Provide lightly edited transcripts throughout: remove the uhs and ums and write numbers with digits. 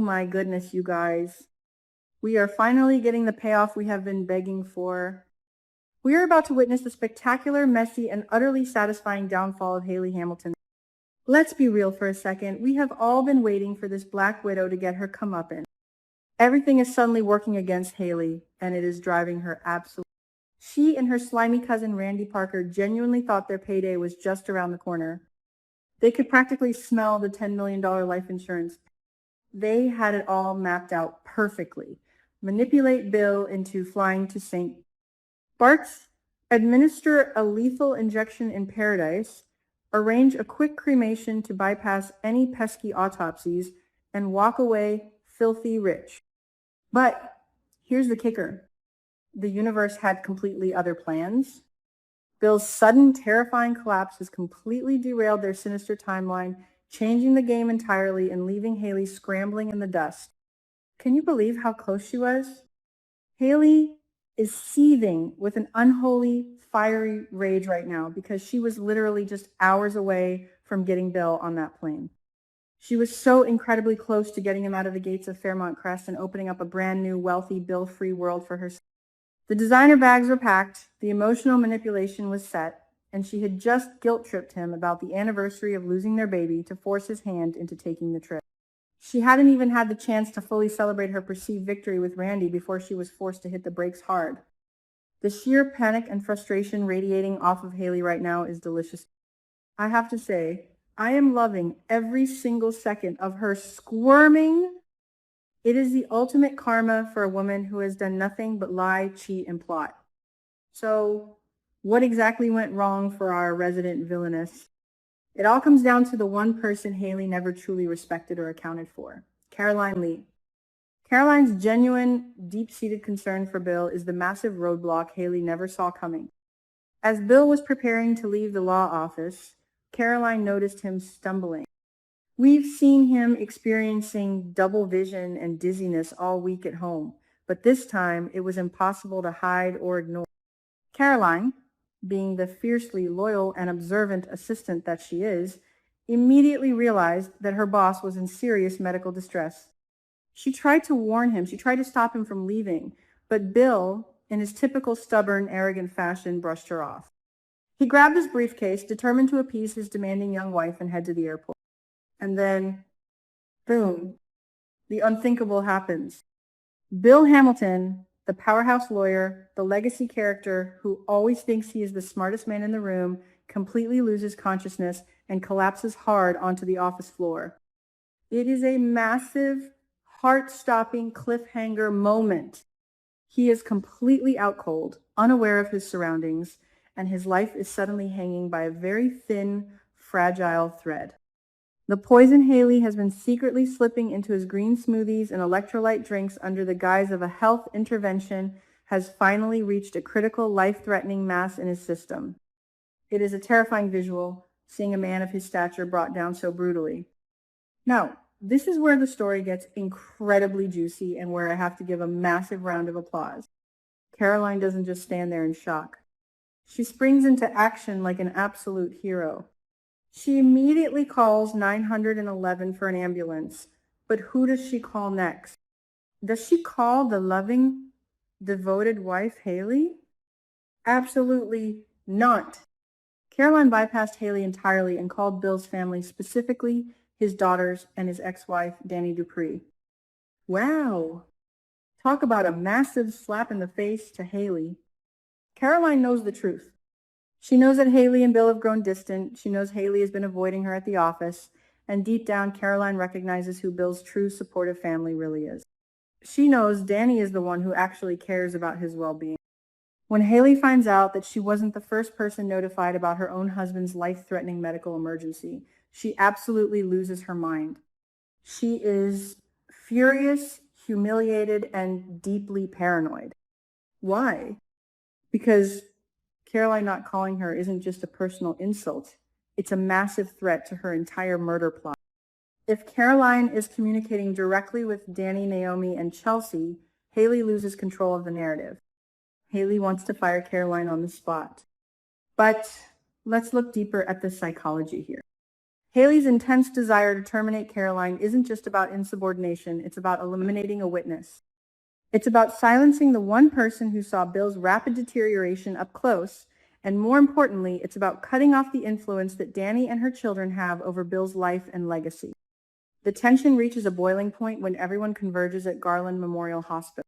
my goodness, you guys. We are finally getting the payoff we have been begging for. We are about to witness the spectacular, messy, and utterly satisfying downfall of Hayley Hamilton. Let's be real for a second. We have all been waiting for this Black Widow to get her comeuppance. Everything is suddenly working against Hayley, and it is driving her absolutely. She and her slimy cousin Randy Parker genuinely thought their payday was just around the corner. They could practically smell the $10 million life insurance. They had it all mapped out perfectly. Manipulate Bill into flying to St. Bart's, administer a lethal injection in paradise, arrange a quick cremation to bypass any pesky autopsies, and walk away filthy rich. But here's the kicker. The universe had completely other plans. Bill's sudden, terrifying collapse has completely derailed their sinister timeline, changing the game entirely and leaving Hayley scrambling in the dust. Can you believe how close she was? Hayley is seething with an unholy, fiery rage right now because she was literally just hours away from getting Bill on that plane. She was so incredibly close to getting him out of the gates of Fairmont Crest and opening up a brand new, wealthy, bill-free world for herself. The designer bags were packed, the emotional manipulation was set, and she had just guilt-tripped him about the anniversary of losing their baby to force his hand into taking the trip. She hadn't even had the chance to fully celebrate her perceived victory with Randy before she was forced to hit the brakes hard. The sheer panic and frustration radiating off of Hayley right now is delicious. I have to say, I am loving every single second of her squirming. It is the ultimate karma for a woman who has done nothing but lie, cheat, and plot. So, what exactly went wrong for our resident villainess? It all comes down to the one person Hayley never truly respected or accounted for, Caroline Lee. Caroline's genuine, deep-seated concern for Bill is the massive roadblock Hayley never saw coming. As Bill was preparing to leave the law office, Caroline noticed him stumbling. We've seen him experiencing double vision and dizziness all week at home, but this time it was impossible to hide or ignore. Caroline, being the fiercely loyal and observant assistant that she is, immediately realized that her boss was in serious medical distress. She tried to warn him, she tried to stop him from leaving, but Bill, in his typical stubborn, arrogant fashion, brushed her off. He grabbed his briefcase, determined to appease his demanding young wife and head to the airport. And then, boom, the unthinkable happens. Bill Hamilton, the powerhouse lawyer, the legacy character who always thinks he is the smartest man in the room, completely loses consciousness and collapses hard onto the office floor. It is a massive, heart-stopping cliffhanger moment. He is completely out cold, unaware of his surroundings, and his life is suddenly hanging by a very thin, fragile thread. The poison Hayley has been secretly slipping into his green smoothies and electrolyte drinks under the guise of a health intervention has finally reached a critical, life-threatening mass in his system. It is a terrifying visual, seeing a man of his stature brought down so brutally. Now, this is where the story gets incredibly juicy and where I have to give a massive round of applause. Caroline doesn't just stand there in shock. She springs into action like an absolute hero. She immediately calls 911 for an ambulance, but who does she call next? Does she call the loving, devoted wife, Hayley? Absolutely not. Caroline bypassed Hayley entirely and called Bill's family, specifically his daughters and his ex-wife, Dani Dupree. Wow. Talk about a massive slap in the face to Hayley. Caroline knows the truth. She knows that Hayley and Bill have grown distant. She knows Hayley has been avoiding her at the office. And deep down, Caroline recognizes who Bill's true supportive family really is. She knows Dani is the one who actually cares about his well-being. When Hayley finds out that she wasn't the first person notified about her own husband's life-threatening medical emergency, she absolutely loses her mind. She is furious, humiliated, and deeply paranoid. Why? Because Caroline not calling her isn't just a personal insult. It's a massive threat to her entire murder plot. If Caroline is communicating directly with Dani, Naomi, and Chelsea, Hayley loses control of the narrative. Hayley wants to fire Caroline on the spot. But let's look deeper at the psychology here. Hayley's intense desire to terminate Caroline isn't just about insubordination, it's about eliminating a witness. It's about silencing the one person who saw Bill's rapid deterioration up close, and more importantly, it's about cutting off the influence that Dani and her children have over Bill's life and legacy. The tension reaches a boiling point when everyone converges at Garland Memorial Hospital.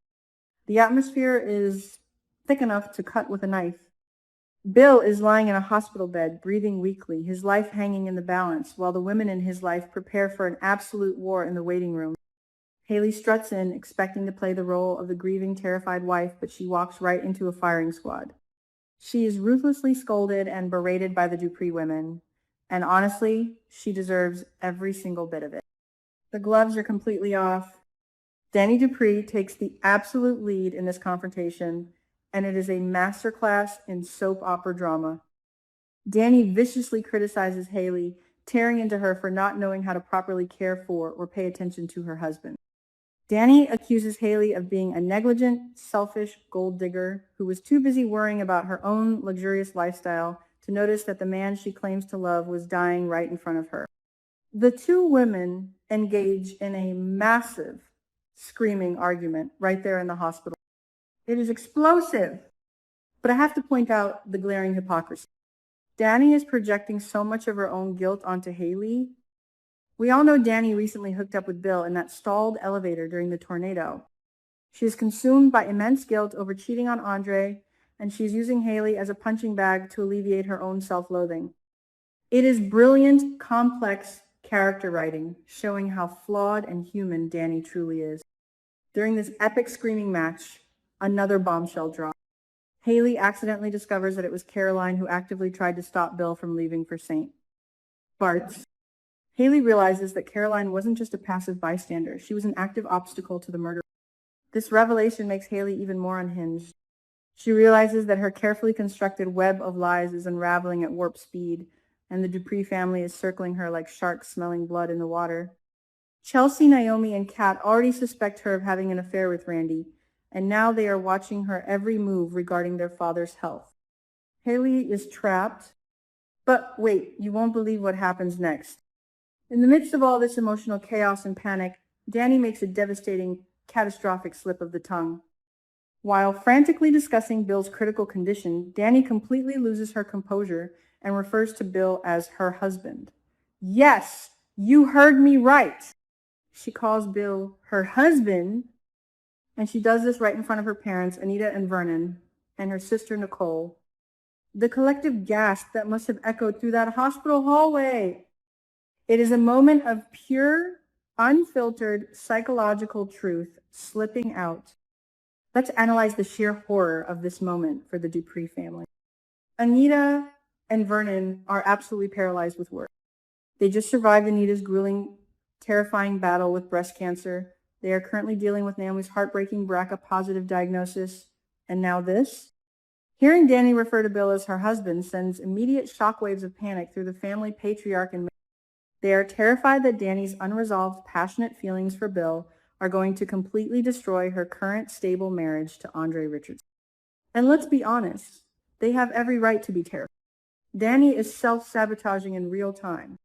The atmosphere is thick enough to cut with a knife. Bill is lying in a hospital bed, breathing weakly, his life hanging in the balance, while the women in his life prepare for an absolute war in the waiting room. Hayley struts in, expecting to play the role of the grieving, terrified wife, but she walks right into a firing squad. She is ruthlessly scolded and berated by the Dupree women, and honestly, she deserves every single bit of it. The gloves are completely off. Dani Dupree takes the absolute lead in this confrontation, and it is a masterclass in soap opera drama. Dani viciously criticizes Hayley, tearing into her for not knowing how to properly care for or pay attention to her husband. Dani accuses Hayley of being a negligent, selfish gold digger who was too busy worrying about her own luxurious lifestyle to notice that the man she claims to love was dying right in front of her. The two women engage in a massive screaming argument right there in the hospital. It is explosive, but I have to point out the glaring hypocrisy. Dani is projecting so much of her own guilt onto Hayley. We all know Dani recently hooked up with Bill in that stalled elevator during the tornado. She is consumed by immense guilt over cheating on Andre, and she's using Hayley as a punching bag to alleviate her own self-loathing. It is brilliant, complex character writing, showing how flawed and human Dani truly is. During this epic screaming match, another bombshell drops. Hayley accidentally discovers that it was Caroline who actively tried to stop Bill from leaving for St. Bart's. Hayley realizes that Caroline wasn't just a passive bystander, she was an active obstacle to the murder. This revelation makes Hayley even more unhinged. She realizes that her carefully constructed web of lies is unraveling at warp speed, and the Dupree family is circling her like sharks smelling blood in the water. Chelsea, Naomi, and Kat already suspect her of having an affair with Randy, and now they are watching her every move regarding their father's health. Hayley is trapped, but wait, you won't believe what happens next. In the midst of all this emotional chaos and panic, Dani makes a devastating, catastrophic slip of the tongue. While frantically discussing Bill's critical condition, Dani completely loses her composure and refers to Bill as her husband. Yes, you heard me right. She calls Bill her husband, and she does this right in front of her parents, Anita and Vernon, and her sister Nicole. The collective gasp that must have echoed through that hospital hallway. It is a moment of pure, unfiltered psychological truth slipping out. Let's analyze the sheer horror of this moment for the Dupree family. Anita and Vernon are absolutely paralyzed with worry. They just survived Anita's grueling, terrifying battle with breast cancer. They are currently dealing with Naomi's heartbreaking BRCA-positive diagnosis. And now this? Hearing Dani refer to Bill as her husband sends immediate shockwaves of panic through the family patriarch and they are terrified that Dani's unresolved, passionate feelings for Bill are going to completely destroy her current stable marriage to Andre Richardson. And let's be honest, they have every right to be terrified. Dani is self-sabotaging in real time.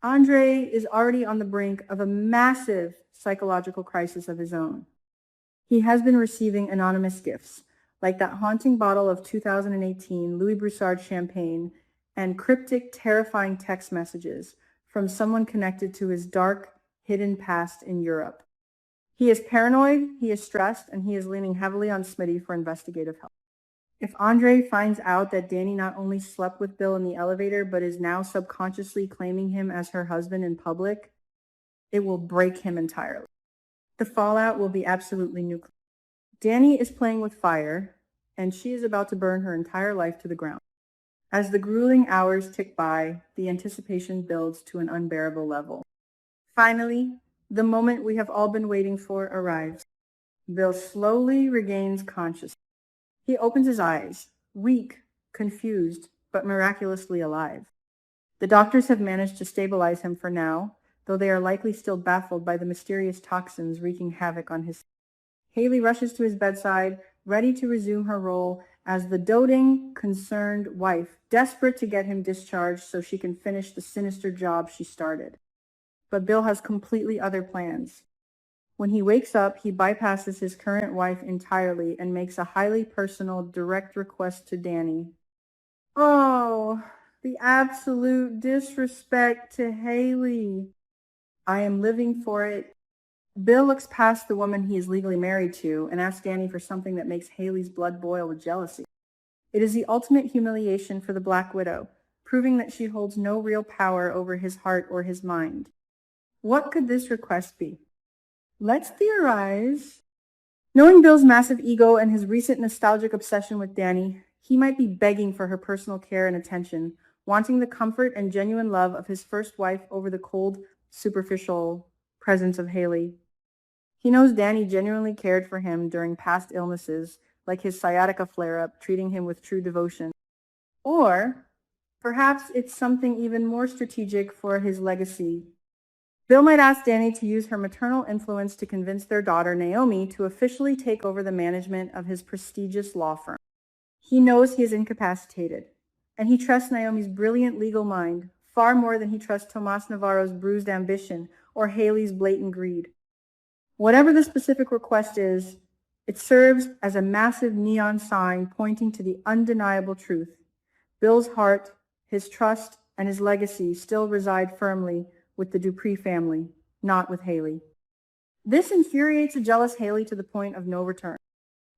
Andre is already on the brink of a massive psychological crisis of his own. He has been receiving anonymous gifts, like that haunting bottle of 2018 Louis Broussard champagne and cryptic, terrifying text messages from someone connected to his dark, hidden past in Europe. He is paranoid, he is stressed, and he is leaning heavily on Smitty for investigative help. If Andre finds out that Dani not only slept with Bill in the elevator, but is now subconsciously claiming him as her husband in public, it will break him entirely. The fallout will be absolutely nuclear. Dani is playing with fire, and she is about to burn her entire life to the ground. As the grueling hours tick by, the anticipation builds to an unbearable level. Finally, the moment we have all been waiting for arrives. Bill slowly regains consciousness. He opens his eyes, weak, confused, but miraculously alive. The doctors have managed to stabilize him for now, though they are likely still baffled by the mysterious toxins wreaking havoc on his. Hayley rushes to his bedside, ready to resume her role as the doting, concerned wife, desperate to get him discharged so she can finish the sinister job she started. But Bill has completely other plans. When he wakes up, he bypasses his current wife entirely and makes a highly personal, direct request to Dani. Oh, the absolute disrespect to Hayley. I am living for it. Bill looks past the woman he is legally married to and asks Dani for something that makes Hayley's blood boil with jealousy. It is the ultimate humiliation for the Black Widow, proving that she holds no real power over his heart or his mind. What could this request be? Let's theorize. Knowing Bill's massive ego and his recent nostalgic obsession with Dani, he might be begging for her personal care and attention, wanting the comfort and genuine love of his first wife over the cold, superficial presence of Hayley. He knows Dani genuinely cared for him during past illnesses, like his sciatica flare-up, treating him with true devotion. Or perhaps it's something even more strategic for his legacy. Bill might ask Dani to use her maternal influence to convince their daughter, Naomi, to officially take over the management of his prestigious law firm. He knows he is incapacitated, and he trusts Naomi's brilliant legal mind far more than he trusts Tomas Navarro's bruised ambition or Hayley's blatant greed. Whatever the specific request is, it serves as a massive neon sign pointing to the undeniable truth. Bill's heart, his trust, and his legacy still reside firmly with the Dupree family, not with Hayley. This infuriates a jealous Hayley to the point of no return.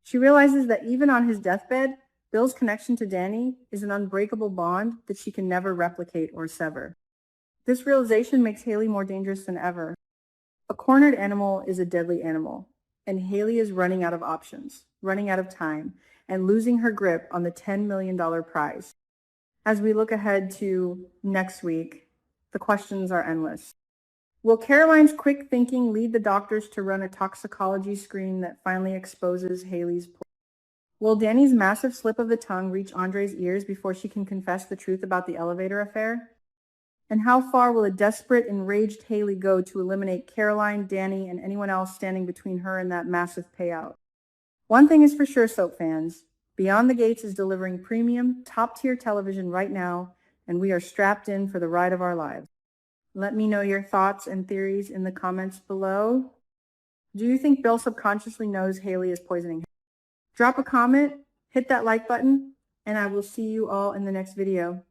She realizes that even on his deathbed, Bill's connection to Dani is an unbreakable bond that she can never replicate or sever. This realization makes Hayley more dangerous than ever. A cornered animal is a deadly animal, and Hayley is running out of options, running out of time, and losing her grip on the $10 million prize. As we look ahead to next week, the questions are endless. Will Caroline's quick thinking lead the doctors to run a toxicology screen that finally exposes Hayley's poison? Will Dani's massive slip of the tongue reach Andre's ears before she can confess the truth about the elevator affair? And how far will a desperate, enraged Hayley go to eliminate Caroline, Dani, and anyone else standing between her and that massive payout? One thing is for sure, soap fans. Beyond the Gates is delivering premium, top-tier television right now, and we are strapped in for the ride of our lives. Let me know your thoughts and theories in the comments below. Do you think Bill subconsciously knows Hayley is poisoning him? Drop a comment, hit that like button, and I will see you all in the next video.